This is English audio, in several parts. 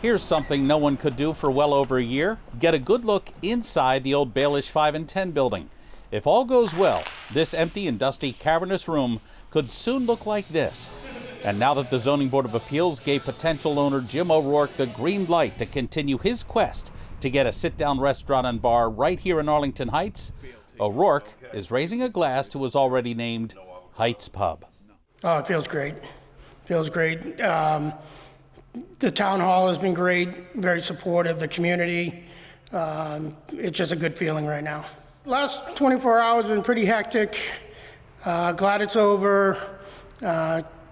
Here's something no one could do for well over a year. Get a good look inside the old Balich 5 and 10 building. If all goes well, this empty and dusty cavernous room could soon look like this. And now that the Zoning Board of Appeals gave potential owner Jim O'Rourke the green light to continue his quest to get a sit-down restaurant and bar right here in Arlington Heights, O'Rourke is raising a glass to his already named Heights Pub. Oh, it feels great. Feels great. The town hall has been great, very supportive, the community. It's just a good feeling right now. Last 24 hours have been pretty hectic. Glad it's over.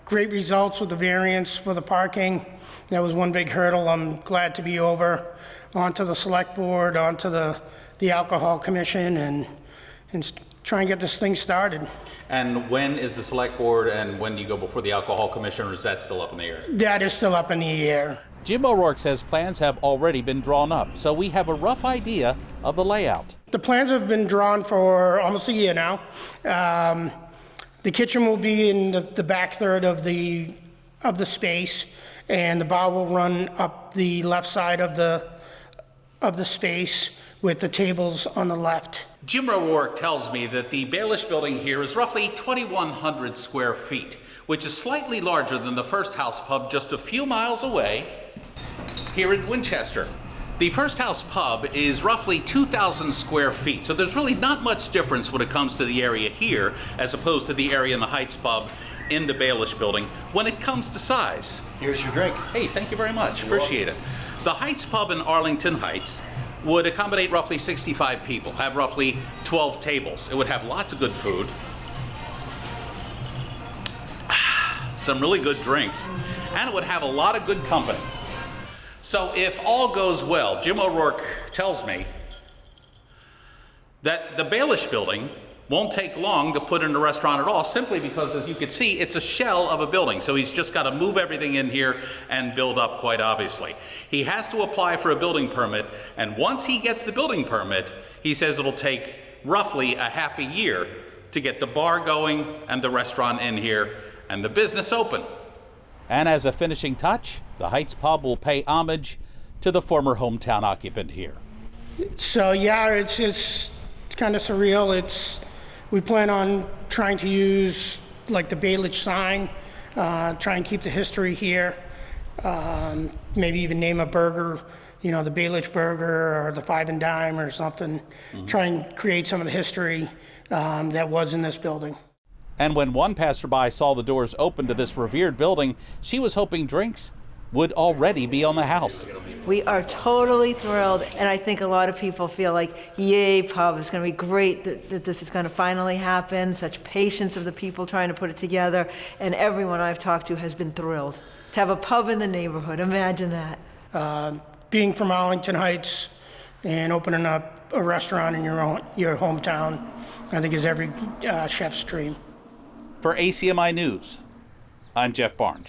Great results with the variance for the parking. That was one big hurdle. I'm glad to be over. On to the select board, on to the alcohol commission, and try and get this thing started. And when is the select board, and when do you go before the alcohol commission, or is that still up in the air? That is still up in the air. Jim O'Rourke says plans have already been drawn up, so we have a rough idea of the layout. The plans have been drawn for almost a year now. The kitchen will be in the back third of the space, and the bar will run up the left side of the space with the tables on the left. Jim O'Rourke tells me that the Balich building here is roughly 2,100 square feet, which is slightly larger than the First House Pub just a few miles away here in Winchester. The First House Pub is roughly 2,000 square feet, so there's really not much difference when it comes to the area here as opposed to the area in the Heights Pub in the Balich building when it comes to size. Here's your drink. Hey, thank you very much. Appreciate it. The Heights Pub in Arlington Heights would accommodate roughly 65 people, have roughly 12 tables. It would have lots of good food, some really good drinks, and it would have a lot of good company. So if all goes well, Jim O'Rourke tells me that the Balich building won't take long to put in a restaurant at all, simply because, as you can see, it's a shell of a building. So he's just got to move everything in here and build up, quite obviously. He has to apply for a building permit, and once he gets the building permit, he says it'll take roughly a half a year to get the bar going and the restaurant in here and the business open. And as a finishing touch, the Heights Pub will pay homage to the former hometown occupant here. So yeah, it's kind of surreal. We plan on trying to use like the Balich sign, try and keep the history here. Maybe even name a burger, the Balich burger or the Five and Dime or something. Try and create some of the history that was in this building. And when one passerby saw the doors open to this revered building, she was hoping drinks would already be on the house. We are totally thrilled, and I think a lot of people feel like, yay, pub, it's going to be great that this is going to finally happen, such patience of the people trying to put it together, and everyone I've talked to has been thrilled. To have a pub in the neighborhood, imagine that. Being from Arlington Heights and opening up a restaurant in your hometown, I think is every chef's dream. For ACMi News, I'm Jeff Barnes.